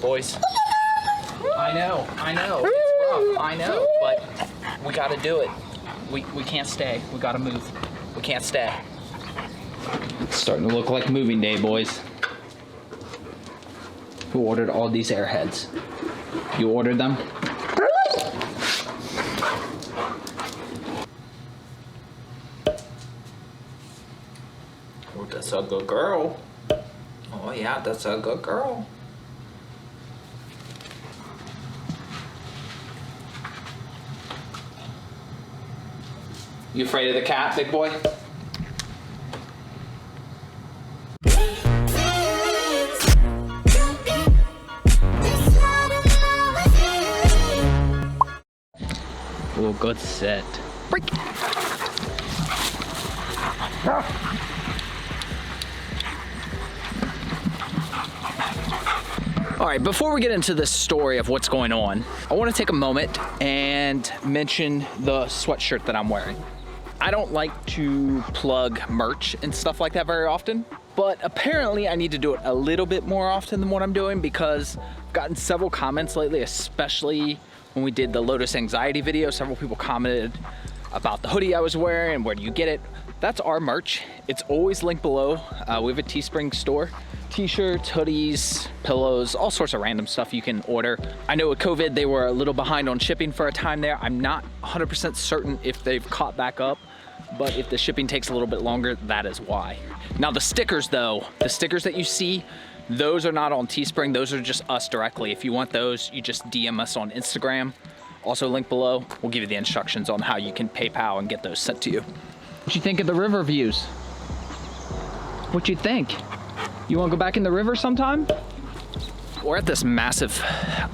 Boys, I know, it's rough, I know, but we gotta do it. We can't stay, we gotta move. We can't stay. It's starting to look like moving day, boys. Who ordered all these airheads? You ordered them? Oh, that's a good girl. Oh yeah, that's a good girl. You afraid of the cat, big boy? Oh, good set. Break. All right, before we get into the story of what's going on, I want to take a moment and mention the sweatshirt that I'm wearing. I don't like to plug merch and stuff like that very often, but apparently I need to do it a little bit more often than what I'm doing because I've gotten several comments lately, especially when we did the Lotus anxiety video. Several people commented about the hoodie I was wearing and where do you get it. That's our merch. It's always linked below. We have a Teespring store. T-shirts, hoodies, pillows, all sorts of random stuff you can order. I know with COVID, they were a little behind on shipping for a time there. I'm not 100% certain if they've caught back up, but if the shipping takes a little bit longer, that is why. Now the stickers though, the stickers that you see, those are not on Teespring, those are just us directly. If you want those, you just DM us on Instagram. Also linked below, we'll give you the instructions on how you can PayPal and get those sent to you. What you think of the river views? What you think? You wanna go back in the river sometime? We're at this massive,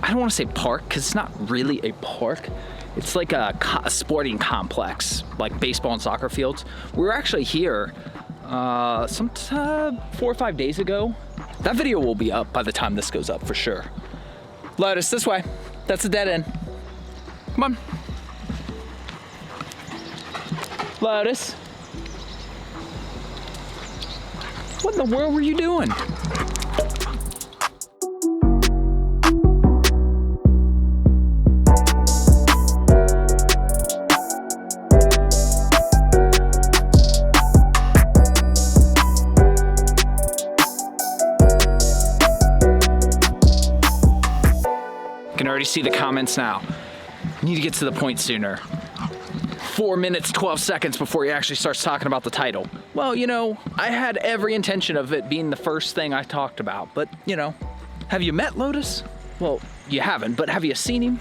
I don't wanna say park, because it's not really a park. It's like a sporting complex, like baseball and soccer fields. We were actually here 4 or 5 days ago. That video will be up by the time this goes up for sure. Lotus, this way. That's a dead end. Come on. Lotus. What in the world were you doing? I can already see the comments now. Need to get to the point sooner. 4 minutes, 12 seconds before he actually starts talking about the title. Well, you know, I had every intention of it being the first thing I talked about, but you know, have you met Lotus? Well, you haven't, but have you seen him?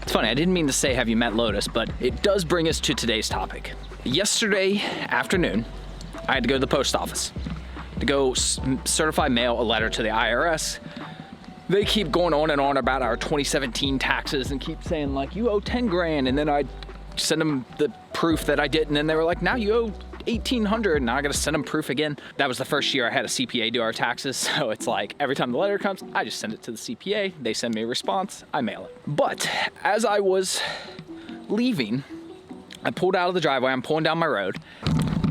It's funny, I didn't mean to say have you met Lotus, but it does bring us to today's topic. Yesterday afternoon, I had to go to the post office to go certify mail a letter to the IRS. They keep going on and on about our 2017 taxes and keep saying like, you owe 10 grand. And then I send them the proof that I didn't. And they were like, now you owe 1,800. And now I got to send them proof again. That was the first year I had a CPA do our taxes. So it's like every time the letter comes, I just send it to the CPA. They send me a response. I mail it. But as I was leaving, I pulled out of the driveway. I'm pulling down my road.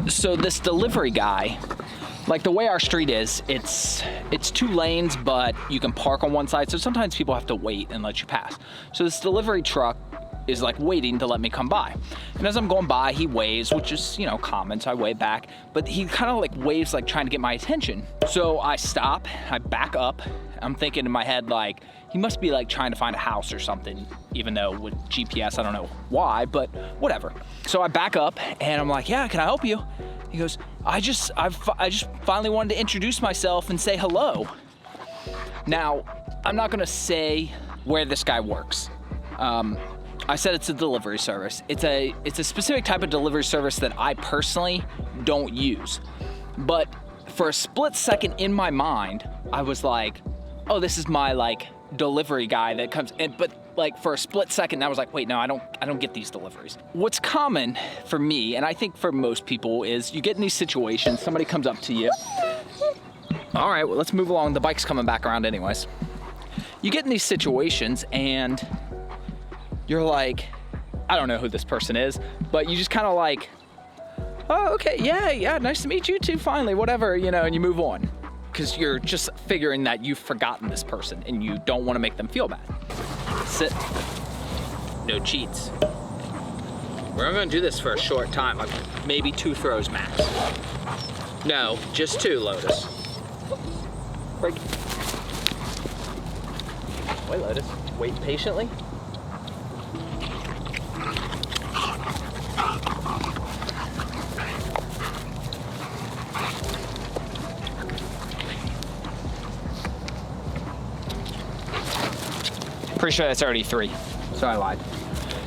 So this delivery guy, like the way our street is, it's 2 lanes, but you can park on one side. So sometimes people have to wait and let you pass. So this delivery truck is like waiting to let me come by. And as I'm going by, he waves, which is, you know, common. So I wave back, but he kind of like waves, like trying to get my attention. So I stop, I back up. I'm thinking in my head, like, he must be like trying to find a house or something, even though with GPS, I don't know why, but whatever. So I back up and I'm like, yeah, can I help you? He goes, I just finally wanted to introduce myself and say hello. Now, I'm not gonna say where this guy works. I said it's a delivery service. It's a specific type of delivery service that I personally don't use. But for a split second in my mind, I was like, oh, this is my like delivery guy that comes in. But like for a split second, I was like, wait, no, I don't get these deliveries. What's common for me, and I think for most people, is you get in these situations, somebody comes up to you. All right, well, let's move along. The bike's coming back around anyways. You get in these situations and you're like, I don't know who this person is, but you just kind of like, oh, okay, yeah, nice to meet you too, finally, whatever, you know, and you move on. because you're just figuring that you've forgotten this person and you don't want to make them feel bad. Sit. No cheats. We're only gonna do this for a short time, like maybe 2 throws max. No, just 2, Lotus. Break. Wait, Lotus, wait patiently. Pretty sure that's already 3, so I lied.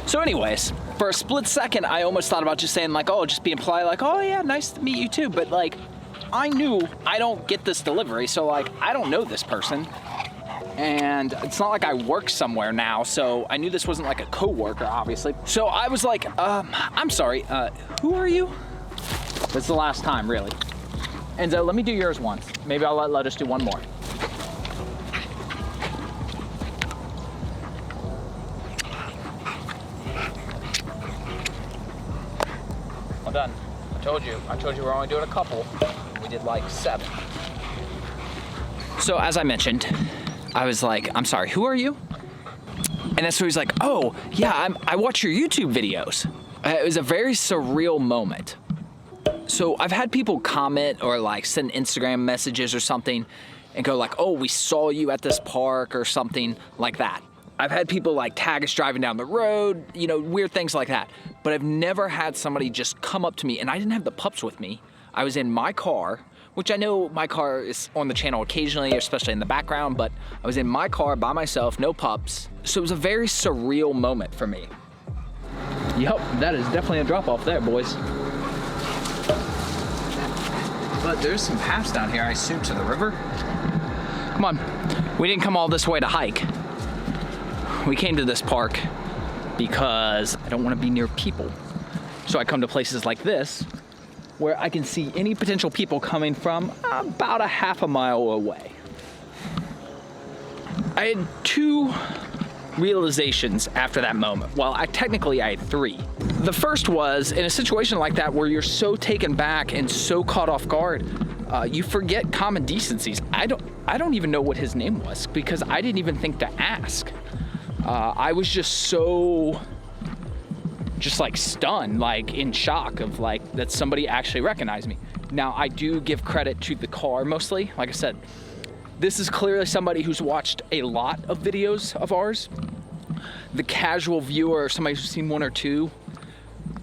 So anyways, for a split second, I almost thought about just saying like, oh, just being polite, like, oh yeah, nice to meet you too. But like, I knew I don't get this delivery, so like, I don't know this person. And it's not like I work somewhere now, so I knew this wasn't like a coworker, obviously. So I was like, I'm sorry, who are you? That's the last time, really. Enzo, let me do yours once. Maybe I'll let Lotus do one more. Well done. I told you we're only doing a couple. We did like 7. So as I mentioned, I was like, I'm sorry, who are you? And that's when he's like, oh, yeah, I watch your YouTube videos. It was a very surreal moment. So I've had people comment or like send Instagram messages or something and go like, oh, we saw you at this park or something like that. I've had people like tag us driving down the road, you know, weird things like that. But I've never had somebody just come up to me, and I didn't have the pups with me. I was in my car, which I know my car is on the channel occasionally, especially in the background, but I was in my car by myself, no pups. So it was a very surreal moment for me. Yep, that is definitely a drop off there, boys. But there's some paths down here, I assume, to the river. Come on, we didn't come all this way to hike. We came to this park because I don't want to be near people. So I come to places like this where I can see any potential people coming from about a half a mile away. I had 2 realizations after that moment. Well, technically I had 3. The first was in a situation like that where you're so taken back and so caught off guard, you forget common decencies. I don't even know what his name was because I didn't even think to ask. I was just so, like stunned, like in shock of like that somebody actually recognized me. Now I do give credit to the car mostly. Like I said, this is clearly somebody who's watched a lot of videos of ours. The casual viewer or somebody who's seen 1 or 2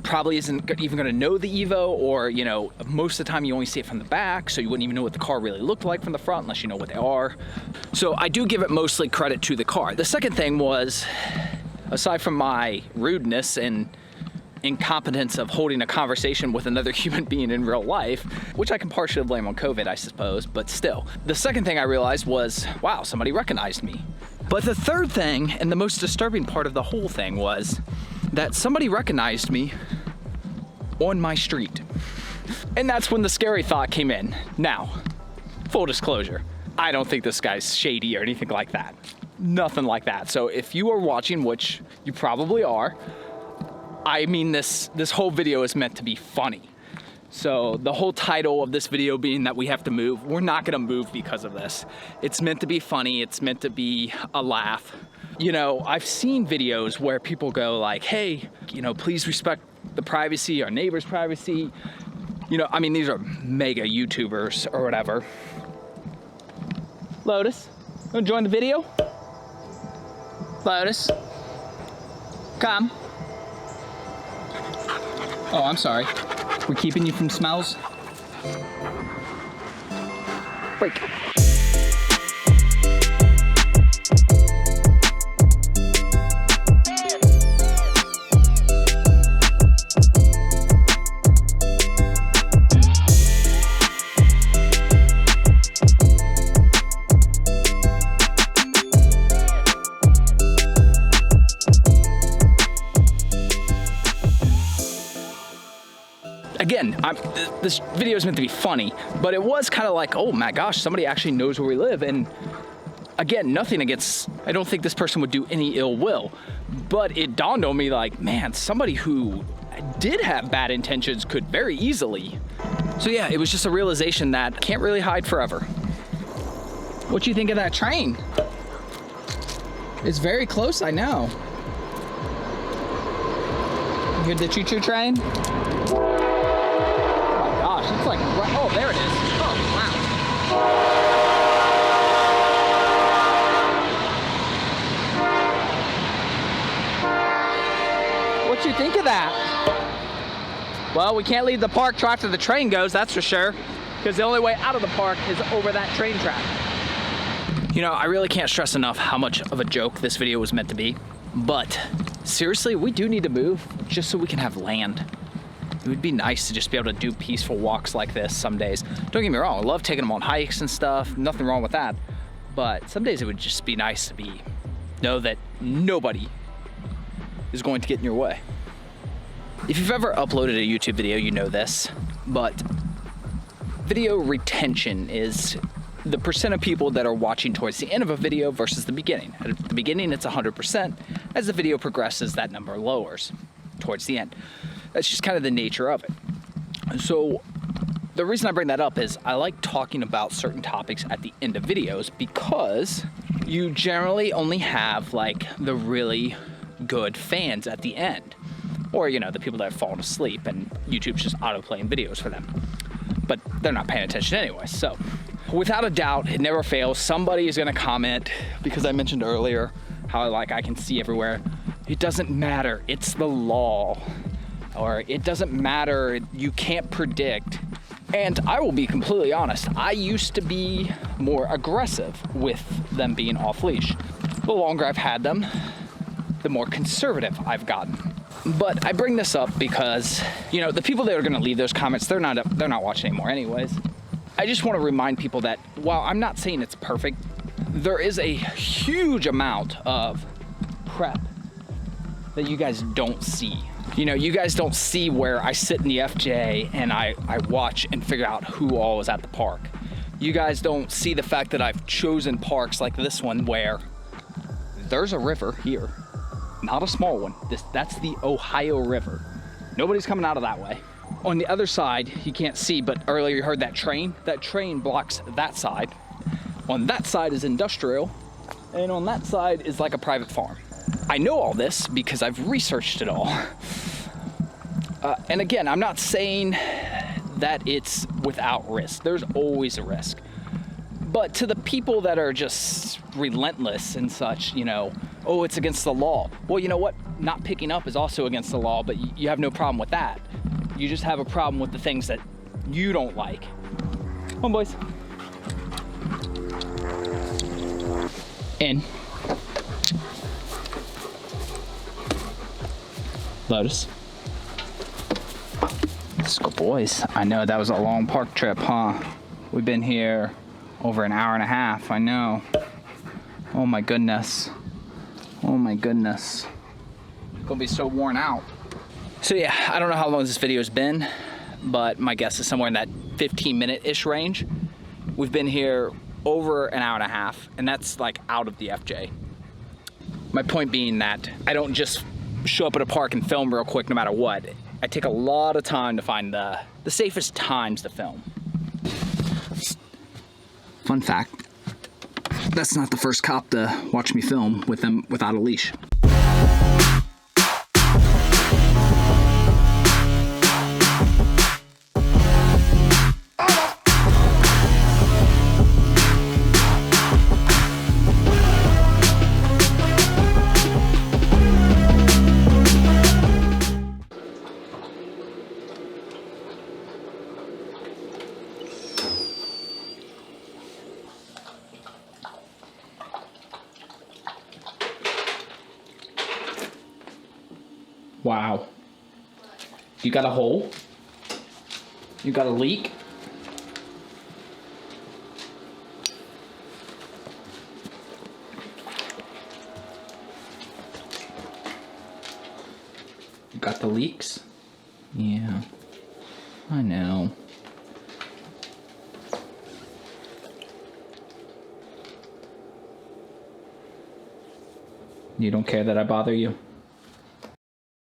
probably isn't even gonna know the Evo, or you know, most of the time you only see it from the back, so you wouldn't even know what the car really looked like from the front unless you know what they are. So I do give it mostly credit to the car. The second thing was, aside from my rudeness and incompetence of holding a conversation with another human being in real life, which I can partially blame on COVID, I suppose, but still. The second thing I realized was, wow, somebody recognized me. But the third thing, and the most disturbing part of the whole thing, was that somebody recognized me on my street. And that's when the scary thought came in. Now, full disclosure, I don't think this guy's shady or anything like that. Nothing like that. So if you are watching, which you probably are, I mean, this whole video is meant to be funny. So the whole title of this video being that we have to move, we're not gonna move because of this. It's meant to be funny, it's meant to be a laugh. You know, I've seen videos where people go like, hey, you know, please respect the privacy, our neighbor's privacy. You know, I mean, these are mega YouTubers or whatever. Lotus, wanna join the video? Lotus, come. Oh, I'm sorry. We're keeping you from smells? Break. Again, this video is meant to be funny, but it was kind of like, oh my gosh, somebody actually knows where we live. And again, nothing against, I don't think this person would do any ill will, but it dawned on me like, man, somebody who did have bad intentions could very easily. So yeah, it was just a realization that can't really hide forever. What you think of that train? It's very close, I know. You hear the choo-choo train? Oh my gosh, it's like, oh, there it is. Oh, wow. What you think of that? Well, we can't leave the park till after the train goes, that's for sure. Because the only way out of the park is over that train track. You know, I really can't stress enough how much of a joke this video was meant to be. But seriously, we do need to move just so we can have land. It would be nice to just be able to do peaceful walks like this some days. Don't get me wrong, I love taking them on hikes and stuff. Nothing wrong with that. But some days it would just be nice to know that nobody is going to get in your way. If you've ever uploaded a YouTube video, you know this, but video retention is the percent of people that are watching towards the end of a video versus the beginning. At the beginning, it's 100%. As the video progresses, that number lowers towards the end. That's just kind of the nature of it. So the reason I bring that up is I like talking about certain topics at the end of videos because you generally only have like the really good fans at the end. Or, you know, the people that have fallen asleep and YouTube's just auto-playing videos for them. But they're not paying attention anyway, so. Without a doubt, it never fails. Somebody is gonna comment, because I mentioned earlier how like I can see everywhere. It doesn't matter, it's the law. Or it doesn't matter, you can't predict. And I will be completely honest, I used to be more aggressive with them being off leash. The longer I've had them, the more conservative I've gotten. But I bring this up because, you know, the people that are gonna leave those comments, they're not watching anymore anyways. I just wanna remind people that while I'm not saying it's perfect, there is a huge amount of prep that you guys don't see. You know, you guys don't see where I sit in the FJ and I watch and figure out who all is at the park. You guys don't see the fact that I've chosen parks like this one where there's a river here, not a small one. That's the Ohio River. Nobody's coming out of that way. On the other side, you can't see, but earlier you heard that train. That train blocks that side. On that side is industrial, and on that side is like a private farm. I know all this because I've researched it all. And again, I'm not saying that it's without risk. There's always a risk. But to the people that are just relentless and such, you know, oh, it's against the law. Well, you know what? Not picking up is also against the law, but you have no problem with that. You just have a problem with the things that you don't like. Come on, boys. In. Lotus. Let's go, boys. I know that was a long park trip, huh? We've been here over an hour and a half, I know. Oh my goodness. Oh my goodness. Gonna be so worn out. So yeah, I don't know how long this video has been, but my guess is somewhere in that 15-minute-ish range. We've been here over an hour and a half, and that's like out of the FJ. My point being that I don't just show up at a park and film real quick no matter what. I take a lot of time to find the safest times to film. Fun fact, that's not the first cop to watch me film with them without a leash. Wow. You got a hole? You got a leak? You got the leaks? Yeah, I know. You don't care that I bother you?